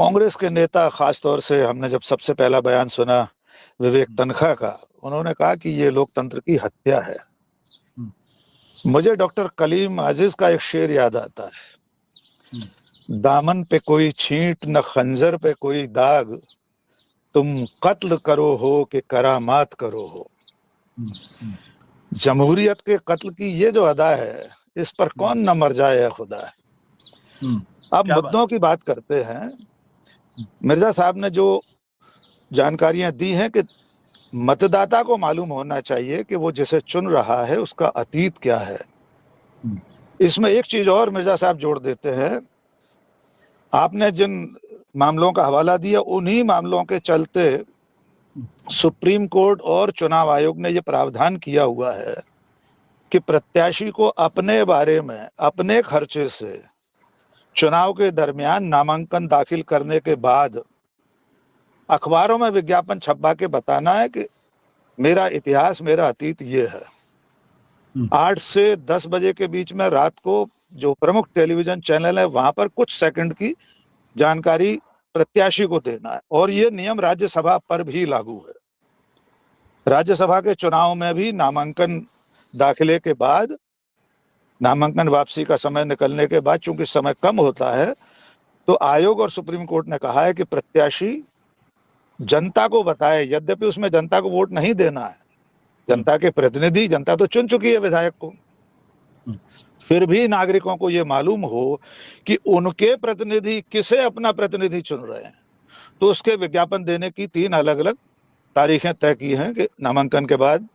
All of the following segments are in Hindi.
कांग्रेस के नेता, खास तौर से हमने जब सबसे पहला बयान सुना विवेक तन्खा का, उन्होंने कहा कि ये लोकतंत्र की हत्या है। मुझे डॉक्टर कलीम आजिज का एक शेर याद आता है, दामन पे कोई छींट न खंजर पे कोई दाग, तुम कत्ल करो हो कि करामात करो हो। जमहूरियत के कत्ल की ये जो अदा है, इस पर कौन न मर जाए खुदा। अब मुद्दों की बात करते हैं। मिर्जा साहब ने जो जानकारियां दी हैं कि मतदाता को मालूम होना चाहिए कि वो जिसे चुन रहा है उसका अतीत क्या है। इसमें एक चीज और मिर्जा साहब जोड़ देते हैं, आपने जिन मामलों का हवाला दिया उन्हीं मामलों के चलते सुप्रीम कोर्ट और चुनाव आयोग ने यह प्रावधान किया हुआ है कि प्रत्याशी को अपने बारे में अपने खर्चे से चुनाव के दरमियान नामांकन दाखिल करने के बाद अखबारों में विज्ञापन छपवा के बताना है कि मेरा इतिहास, मेरा अतीत ये है। 8 से 10 बजे के बीच में रात को जो प्रमुख टेलीविजन चैनल है वहां पर कुछ सेकंड की जानकारी प्रत्याशी को देना है, और ये नियम राज्यसभा पर भी लागू है। राज्यसभा के चुनाव में भी नामांकन दाखिले के बाद, नामांकन वापसी का समय निकलने के बाद, चूंकि समय कम होता है, तो आयोग और सुप्रीम कोर्ट ने कहा है कि प्रत्याशी जनता को बताए, यद्यपि उसमें जनता को वोट नहीं देना है, जनता के प्रतिनिधि, जनता तो चुन चुकी है विधायक को, फिर भी नागरिकों को यह मालूम हो कि उनके प्रतिनिधि किसे अपना प्रतिनिधि चुन रहे हैं। तो उसके विज्ञापन देने की 3 अलग अलग तारीखें तय की हैं कि नामांकन के बाद,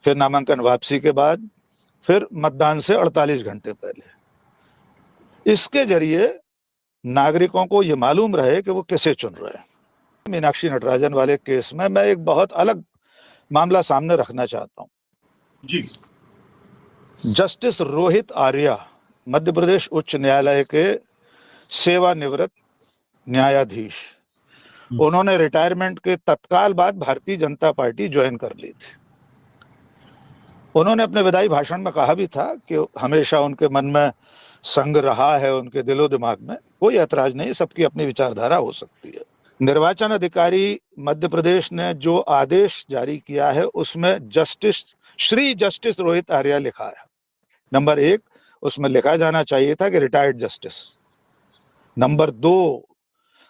फिर नामांकन वापसी के बाद, फिर मतदान से 48 घंटे पहले। इसके जरिए नागरिकों को यह मालूम रहे कि वो किसे चुन रहे हैं। मीनाक्षी नटराजन वाले केस में मैं एक बहुत अलग मामला सामने रखना चाहता हूं जी। जस्टिस रोहित आर्या, मध्य प्रदेश उच्च न्यायालय के सेवानिवृत्त न्यायाधीश, उन्होंने रिटायरमेंट के तत्काल बाद भारतीय जनता पार्टी ज्वाइन कर ली थी। उन्होंने अपने विदाई भाषण में कहा भी था कि हमेशा उनके मन में संग रहा है, उनके दिलो दिमाग में कोई ऐतराज नहीं, सबकी अपनी विचारधारा हो सकती है। निर्वाचन अधिकारी मध्य प्रदेश ने जो आदेश जारी किया है उसमें श्री जस्टिस रोहित आर्या लिखा है। नंबर 1, उसमें लिखा जाना चाहिए था कि रिटायर्ड जस्टिस। नंबर 2,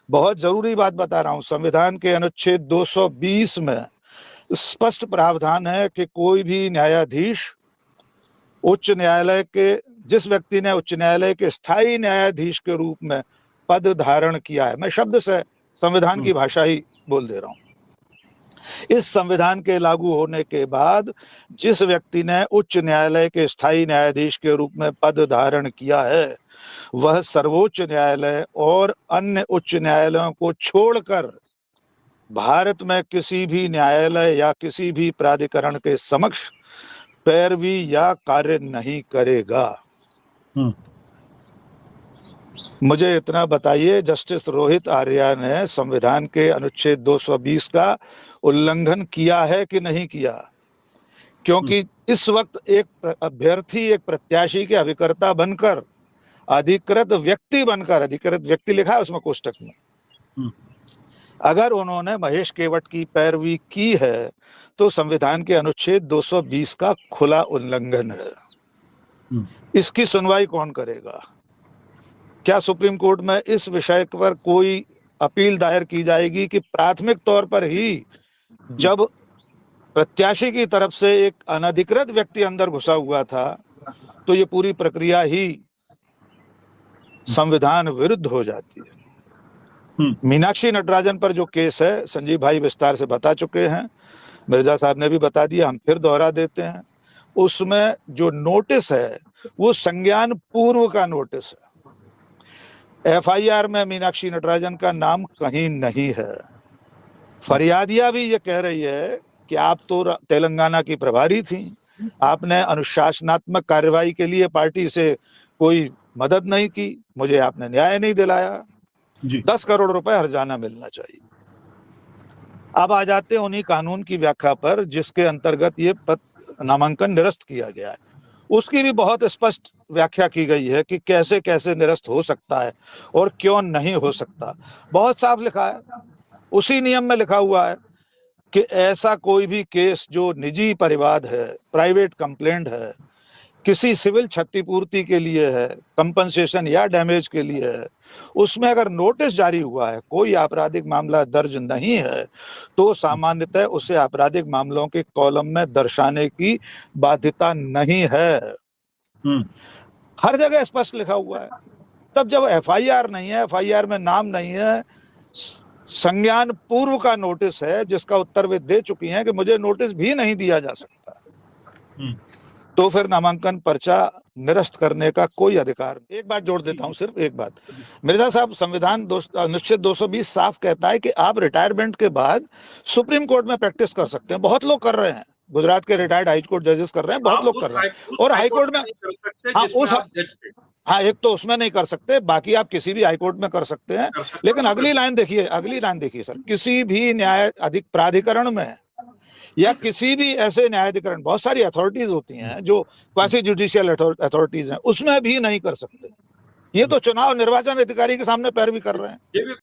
बहुत जरूरी बात बता रहा हूं, संविधान के अनुच्छेद 220 में स्पष्ट प्रावधान है कि कोई भी न्यायाधीश उच्च न्यायालय के, जिस व्यक्ति ने उच्च न्यायालय के स्थायी न्यायाधीश के रूप में पद धारण किया है, मैं शब्द से संविधान की भाषा ही बोल दे रहा हूं, इस संविधान के लागू होने के बाद जिस व्यक्ति ने उच्च न्यायालय के स्थायी न्यायाधीश के रूप में पद धारण किया है वह सर्वोच्च न्यायालय और अन्य उच्च न्यायालयों को छोड़कर भारत में किसी भी न्यायालय या किसी भी प्राधिकरण के समक्ष पैरवी या कार्य नहीं करेगा। मुझे इतना बताइए, जस्टिस रोहित आर्या ने संविधान के अनुच्छेद 220 का उल्लंघन किया है कि नहीं किया? क्योंकि इस वक्त एक अभ्यर्थी, एक प्रत्याशी के अभिकर्ता बनकर, अधिकृत व्यक्ति बनकर, अधिकृत व्यक्ति लिखा है उसमें कोष्टक में, अगर उन्होंने महेश केवट की पैरवी की है तो संविधान के अनुच्छेद 220 का खुला उल्लंघन है। इसकी सुनवाई कौन करेगा? क्या सुप्रीम कोर्ट में इस विषय पर कोई अपील दायर की जाएगी कि प्राथमिक तौर पर ही जब प्रत्याशी की तरफ से एक अनधिकृत व्यक्ति अंदर घुसा हुआ था तो ये पूरी प्रक्रिया ही संविधान विरुद्ध हो जाती है। मीनाक्षी नटराजन पर जो केस है, संजीव भाई विस्तार से बता चुके हैं, मिर्जा साहब ने भी बता दिया, हम फिर दोहरा देते हैं। उसमें जो नोटिस है वो संज्ञान पूर्व का नोटिस है। एफआईआर में मीनाक्षी नटराजन का नाम कहीं नहीं है। फरियादिया भी ये कह रही है कि आप तो तेलंगाना की प्रभारी थी, आपने अनुशासनात्मक कार्रवाई के लिए पार्टी से कोई मदद नहीं की, मुझे आपने न्याय नहीं दिलाया, 10 करोड़ रुपए हर्जाना मिलना चाहिए। अब आ जाते हैं उन्हीं कानून की व्याख्या पर जिसके अंतर्गत ये नामांकन निरस्त किया गया है। उसकी भी बहुत स्पष्ट व्याख्या की गई है कि कैसे कैसे निरस्त हो सकता है और क्यों नहीं हो सकता। बहुत साफ लिखा है, उसी नियम में लिखा हुआ है कि ऐसा कोई भी केस जो निजी परिवाद है, प्राइवेट कंप्लेंट है, किसी सिविल क्षतिपूर्ति के लिए है, कंपनसेशन या डैमेज के लिए है, उसमें अगर नोटिस जारी हुआ है, कोई आपराधिक मामला दर्ज नहीं है, तो सामान्यतः उसे आपराधिक मामलों के कॉलम में दर्शाने की बाध्यता नहीं है। हर जगह स्पष्ट लिखा हुआ है। तब जब एफआईआर नहीं है, एफआईआर में नाम नहीं है, संज्ञान पूर्व का नोटिस है जिसका उत्तर वे दे चुकी हैं कि मुझे नोटिस भी नहीं दिया जा सकता, तो फिर नामांकन पर्चा निरस्त करने का कोई अधिकार नहीं। एक बात जोड़ देता हूं, सिर्फ एक बात, मिर्जा साहब, संविधान अनुच्छेद 220 साफ कहता है कि आप रिटायरमेंट के बाद सुप्रीम कोर्ट में प्रैक्टिस कर सकते हैं। बहुत लोग कर रहे हैं, गुजरात के रिटायर्ड हाई कोर्ट जजेस कर रहे हैं, बहुत लोग कर रहे हैं। और हाई कोर्ट में हाँ, एक तो उसमें नहीं कर सकते, बाकी आप किसी भी हाईकोर्ट में कर सकते हैं। लेकिन अगली लाइन देखिए, अगली लाइन देखिए सर, किसी भी न्याय अधिक प्राधिकरण में या किसी भी ऐसे न्यायाधिकरण, बहुत सारी अथॉरिटीज होती हैं जो क्वासी जुडिशियल अथॉरिटीज हैं, उसमें भी नहीं कर सकते। ये तो चुनाव निर्वाचन अधिकारी के सामने पैरवी कर रहे हैं।